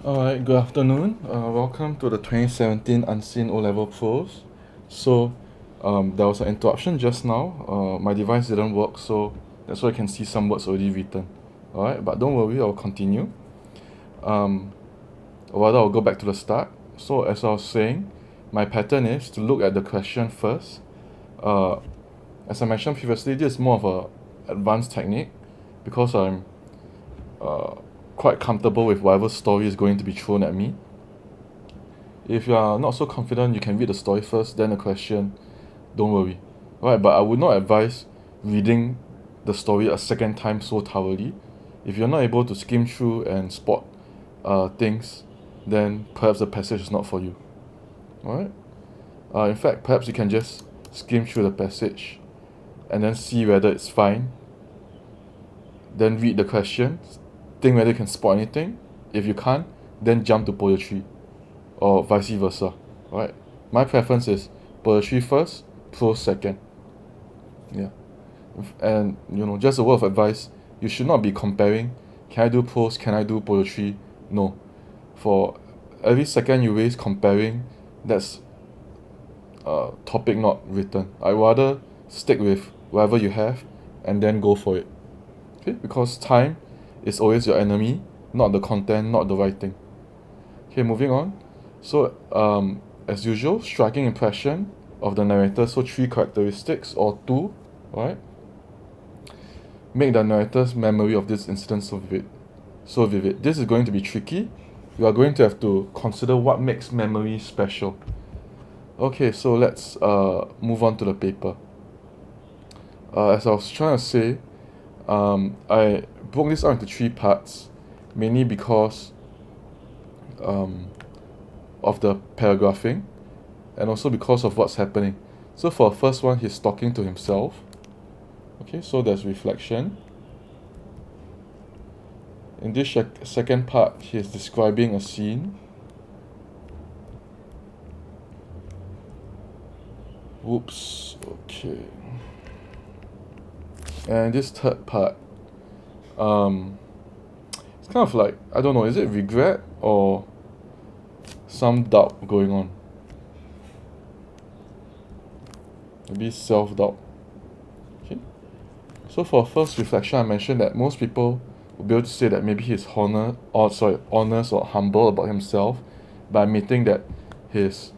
Alright, good afternoon. Welcome to the 2017 Unseen O-Level Prose. There was an interruption just now. My device didn't work, so that's why I can see some words already written. Alright, but don't worry, I'll continue. Or rather, I'll go back to the start. So, as I was saying, my pattern is to look at the question first. Uh, as I mentioned previously, this is more of a advanced technique because I'm uh, quite comfortable with whatever story is going to be thrown at me. If you are not so confident, you can read the story first, then the question. Don't worry. Right, but I would not advise reading the story a second time so thoroughly. If you're not able to skim through and spot things, then perhaps the passage is not for you. Alright? In fact, perhaps you can just skim through the passage and then see whether it's fine. Then read the question, think whether you can spot anything. If you can't, then jump to poetry, or vice versa. Alright? My preference is poetry first, prose second. Yeah. And just a word of advice, you should not be comparing, can I do prose, can I do poetry? No. For every second you waste comparing, that's a topic not written. I rather stick with whatever you have and then go for it. Okay? Because time is always your enemy, not the content, not the writing. Okay, moving on. So, as usual, striking impression of the narrator. So, three characteristics or two, right? Make the narrator's memory of this incident so vivid. So vivid. This is going to be tricky. You are going to have to consider what makes memory special. Okay, so let's move on to the paper. As I was trying to say, I broke this out into three parts, mainly because of the paragraphing and also because of what's happening. So for the first one, he's talking to himself. Okay, so there's reflection. In this second part, he's describing a scene. Whoops, okay. And this third part, it's kind of like, I don't know, is it regret or some doubt going on? Maybe self-doubt. Okay. So for first reflection, I mentioned that most people will be able to say that maybe he's honest or humble about himself by admitting that he's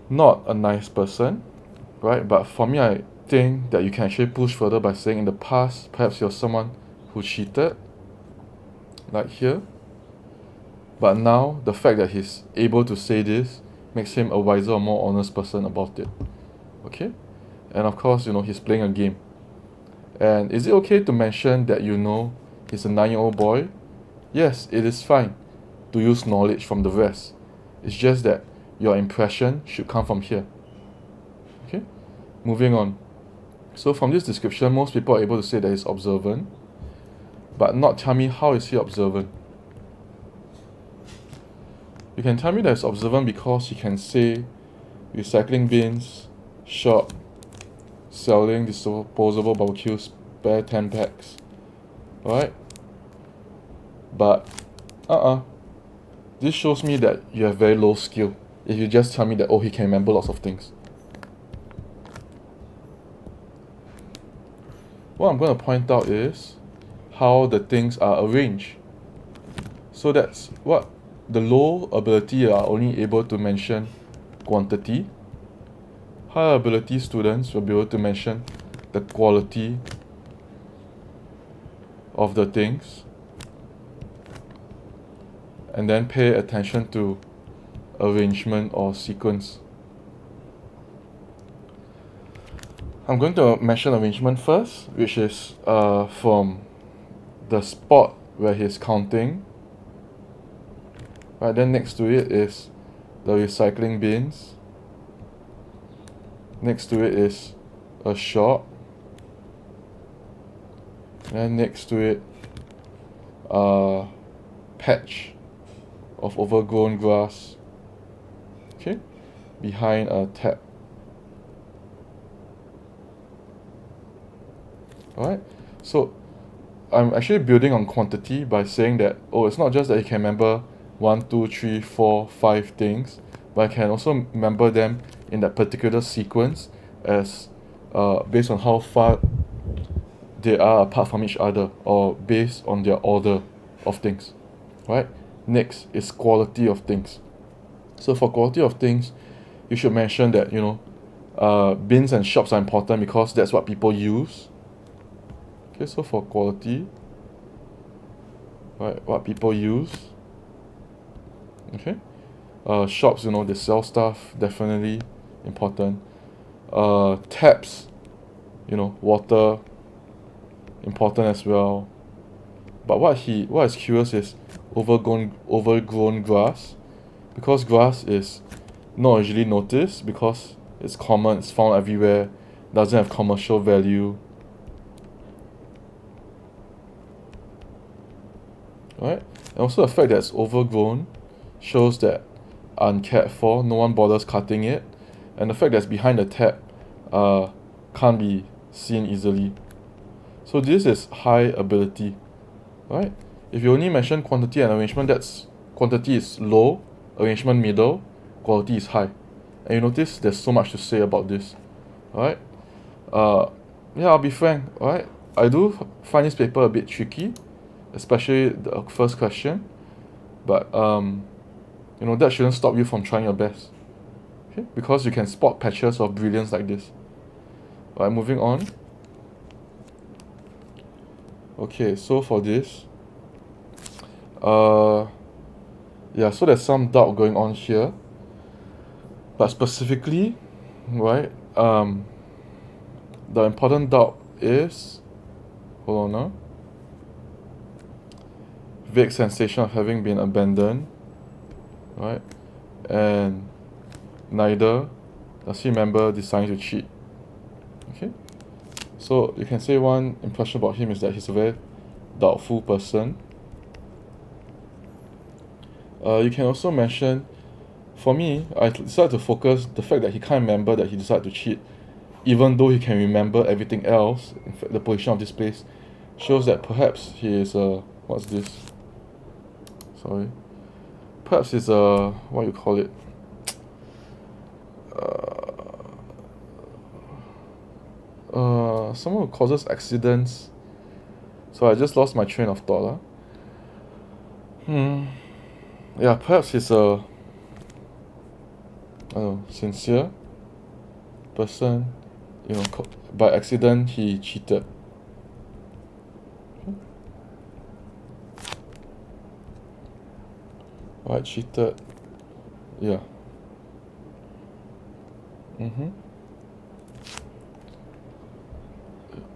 not a nice person, right? But for me, I think that you can actually push further by saying in the past, perhaps you're someone who cheated, like here. But now, the fact that he's able to say this makes him a wiser or more honest person about it. Okay? And of course, he's playing a game. And is it okay to mention that he's a 9-year-old boy? Yes, it is fine to use knowledge from the rest. It's just that your impression should come from here. Okay? Moving on. So from this description, most people are able to say that he's observant, but not tell me how is he observant. You can tell me that he's observant because he can say recycling bins, shop, selling disposable barbecue spare 10 packs. Alright? But, this shows me that you have very low skill if you just tell me that, he can remember lots of things. What I'm going to point out is how the things are arranged. So that's what the low ability are only able to mention quantity. High ability students will be able to mention the quality of the things and then pay attention to arrangement or sequence. I'm going to mention arrangement first, which is from the spot where he's counting. Right, then next to it is the recycling bins. Next to it is a shop. And next to it, a patch of overgrown grass. Okay, behind a tap. Alright, so I'm actually building on quantity by saying that, oh, it's not just that you can remember 1, 2, 3, 4, 5 things, but I can also remember them in that particular sequence as based on how far they are apart from each other, or based on their order of things, right? Next is quality of things. So for quality of things, you should mention that, bins and shops are important because that's what people use. Okay, so for quality, right, what people use. Okay, shops, they sell stuff, definitely important. Taps, water, important as well. But what is curious is overgrown grass, because grass is not usually noticed because it's common, it's found everywhere, doesn't have commercial value. Right? And also the fact that it's overgrown shows that uncared for, no one bothers cutting it, and the fact that it's behind the tap can't be seen easily. So this is high ability, right? If you only mention quantity and arrangement, that's quantity is low, arrangement middle, quality is high. And you notice there's so much to say about this, alright? Yeah, I'll be frank, alright? I do find this paper a bit tricky, especially the first question, but that shouldn't stop you from trying your best, okay? Because you can spot patches of brilliance like this. Alright, moving on. Okay, so for this, yeah, so there's some doubt going on here, but specifically, right, the important doubt is, hold on now, vague sensation of having been abandoned, right, and neither does he remember deciding to cheat. Okay, so you can say one impression about him is that he's a very doubtful person. You can also mention, for me, I decided to focus the fact that he can't remember that he decided to cheat, even though he can remember everything else. In fact, the position of this place shows that perhaps he is what's this? Sorry. Perhaps he's what you call it? Someone who causes accidents. So I just lost my train of thought. Yeah, perhaps he's a sincere person. By accident he cheated. Right, cheated. Yeah.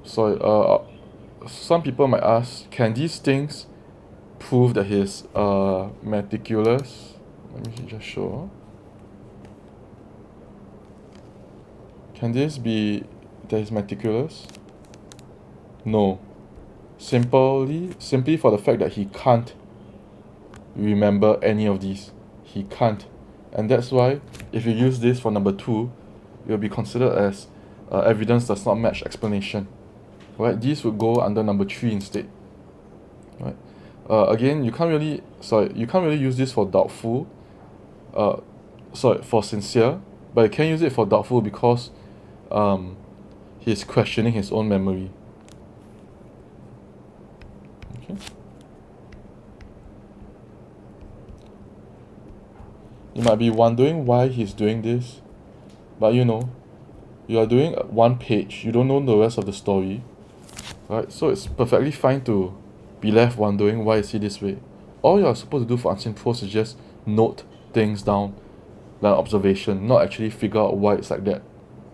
So some people might ask, can these things prove that he's meticulous? Let me just show. Can this be that he's meticulous? No. Simply for the fact that he can't remember any of these. He can't. And that's why if you use this for number 2, it will be considered as evidence does not match explanation. Right? These would go under number 3 instead. Right? Again, you can't really use this for doubtful. For sincere, but you can use it for doubtful because he's questioning his own memory. Okay. You might be wondering why he's doing this, but you are doing one page, you don't know the rest of the story, right? So it's perfectly fine to be left wondering why is he this way. All you are supposed to do for Unseen Prose is just note things down, like observation, not actually figure out why it's like that.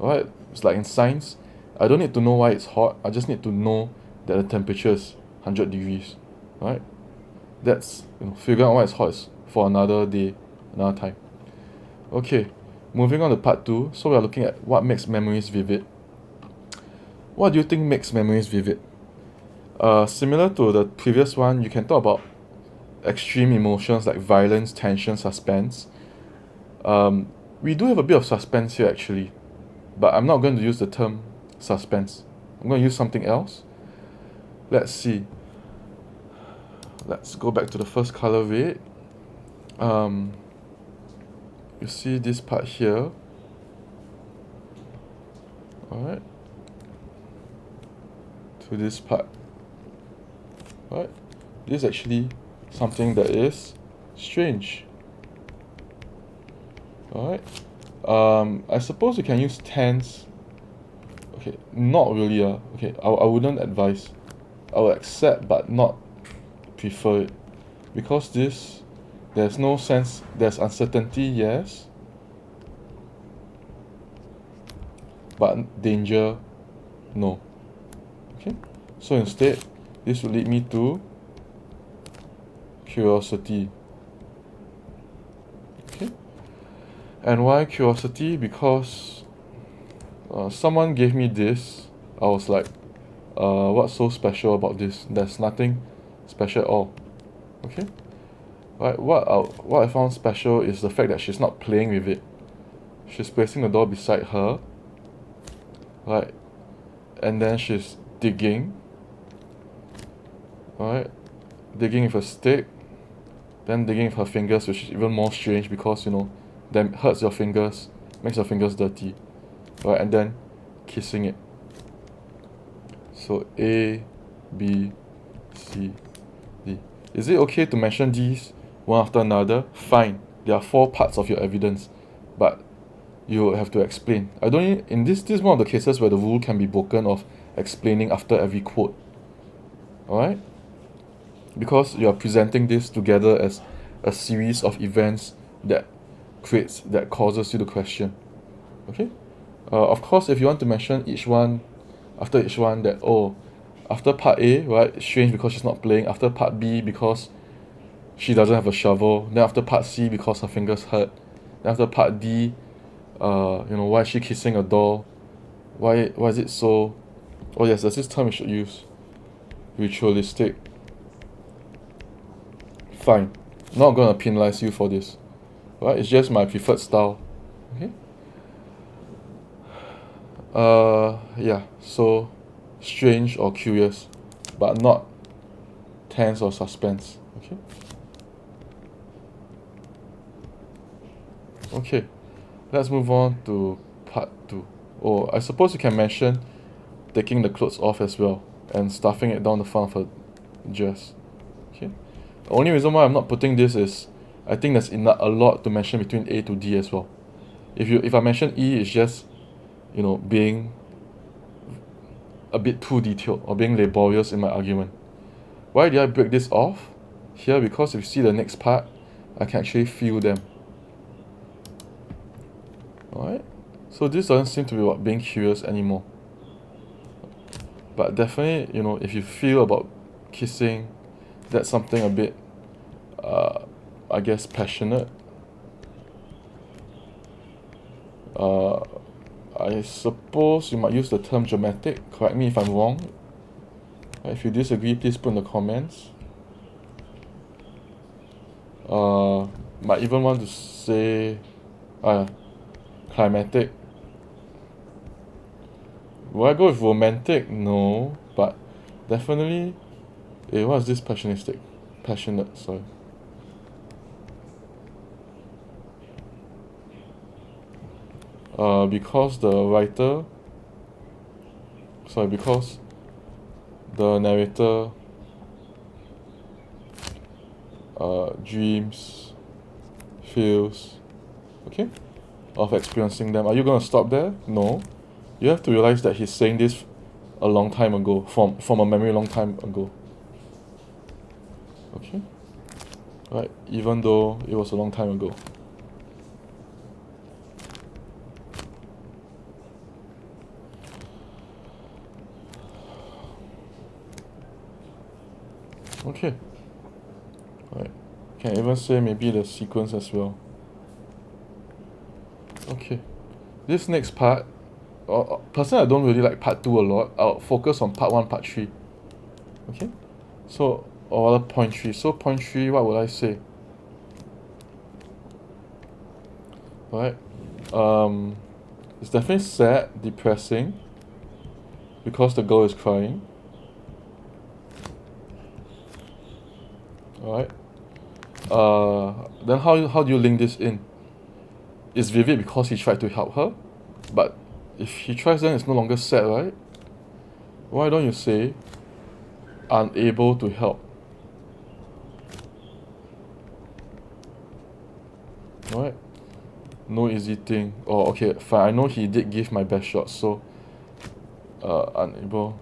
Alright, it's like in science, I don't need to know why it's hot, I just need to know that the temperature is 100 degrees, right? That's, figuring out why it's hot is for another day, another time. Okay, moving on to part 2, so we are looking at what makes memories vivid. What do you think makes memories vivid? Similar to the previous one, you can talk about extreme emotions like violence, tension, suspense. We do have a bit of suspense here actually, but I'm not going to use the term suspense. I'm going to use something else. Let's see. let's go back to the first color red. You see this part here. Alright. To this part. Alright. This is actually something that is strange. Alright. I suppose you can use tense. Okay, not really. Okay, I wouldn't advise. I would accept but not prefer it. Because there's no sense, there's uncertainty, yes. But danger, no. Okay, so instead, this will lead me to curiosity. Okay, and why curiosity? Because someone gave me this. I was like, what's so special about this? There's nothing special at all. Okay, right. What I found special is the fact that she's not playing with it. She's placing the door beside her. Right, and then she's digging. Right, digging with a stick, then digging with her fingers, which is even more strange because that hurts your fingers, makes your fingers dirty. Right, and then kissing it. So A, B, C, D. Is it okay to mention these one after another? Fine. There are 4 parts of your evidence, but you have to explain. In this is one of the cases where the rule can be broken of explaining after every quote. Alright? Because you are presenting this together as a series of events that causes you the question. Okay? Of course, if you want to mention after each one that, after part A, right, it's strange because she's not playing. After part B, because she doesn't have a shovel. Then after part C, because her fingers hurt. Then after part D, why is she kissing a doll? Why is it so? Oh yes, there's this term you should use. Ritualistic. Fine. Not gonna penalize you for this. Right? It's just my preferred style. Okay? Yeah, so strange or curious, but not tense or suspense. Okay? Okay. Let's move on to part 2. Oh, I suppose you can mention taking the clothes off as well and stuffing it down the front of her dress. Okay. The only reason why I'm not putting this is I think there's a lot to mention between A to D as well. If I mention E, it's just being a bit too detailed or being laborious in my argument. Why did I break this off here? Because if you see the next part, I can actually feel them. Alright, so this doesn't seem to be about being curious anymore. But definitely, if you feel about kissing, that's something a bit, I guess, passionate. I suppose you might use the term dramatic. Correct me if I'm wrong. If you disagree, please put in the comments. Might even want to say climatic. Will I go with romantic? No, but definitely. What is this passionate? Sorry. Because the narrator dreams, feels, okay, of experiencing them. Are you gonna stop there? No. You have to realize that he's saying this a long time ago, from a memory a long time ago. Okay? Right, even though it was a long time ago. Okay. Right. Can even say maybe the sequence as well. Okay. This next part, personally I don't really like part 2 a lot. I'll focus on part 1, part 3. Okay? So, or rather point 3. So point 3, what would I say? Right. It's definitely sad, depressing, because the girl is crying. Alright. Then how do you link this in? It's vivid because he tried to help her, but if he tries, then it's no longer sad, right? Why don't you say unable to help? Alright. No easy thing. Oh, okay, fine. I know he did give my best shot, so unable.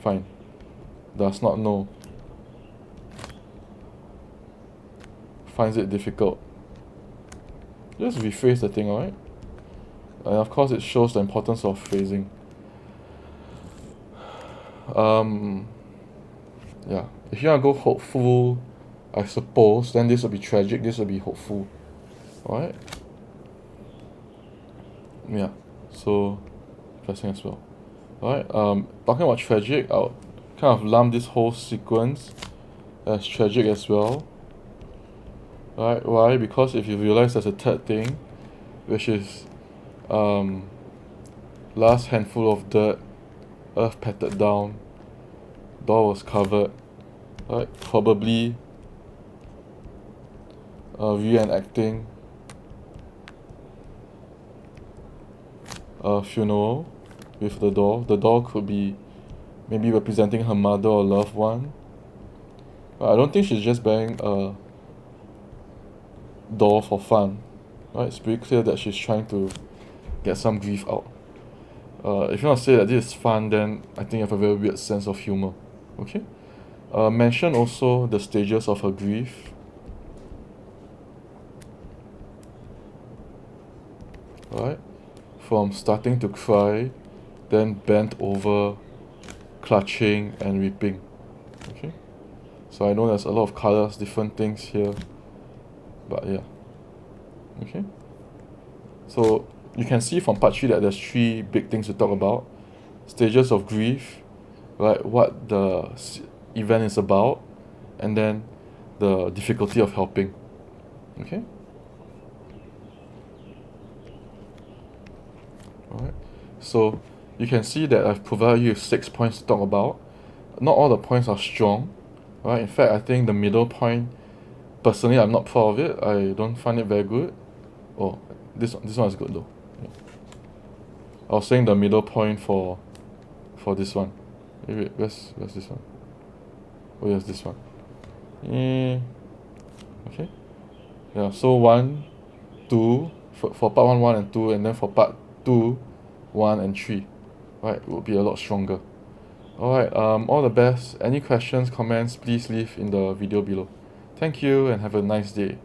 Fine. Does not know. Finds it difficult. Just rephrase the thing, alright? And of course it shows the importance of phrasing. Yeah. If you want to go hopeful, I suppose, then this will be tragic, this will be hopeful. Alright? Yeah. So interesting as well. Alright, talking about tragic, I'll kind of lump this whole sequence as tragic as well. Alright, why? Because if you realize there's a third thing, which is last handful of dirt, earth patted down, door was covered, right? Probably reenacting a funeral with the doll. The doll could be maybe representing her mother or loved one. But I don't think she's just wearing a doll for fun. Right? It's pretty clear that she's trying to get some grief out. If you want to say that this is fun, then I think you have a very weird sense of humor. Okay? Mention also the stages of her grief. Alright? From starting to cry, then bent over, clutching and weeping. Okay? So I know there's a lot of colors, different things here. But yeah. Okay? So you can see from part 3 that there's 3 big things to talk about. Stages of grief, right? What the event is about, and then the difficulty of helping. Okay? Alright. So you can see that I've provided you with 6 points to talk about. Not all the points are strong. Right? In fact, I think the middle point, personally, I'm not proud of it. I don't find it very good. Oh, this one is good though. Yeah. I was saying the middle point for this one. Wait, where's this one? Oh yes, this one. Okay. Yeah, so 1, 2, for part 1, 1 and 2, and then for part 2, 1 and 3. Right, would be a lot stronger. Alright, all the best. Any questions, comments, please leave in the video below. Thank you and have a nice day.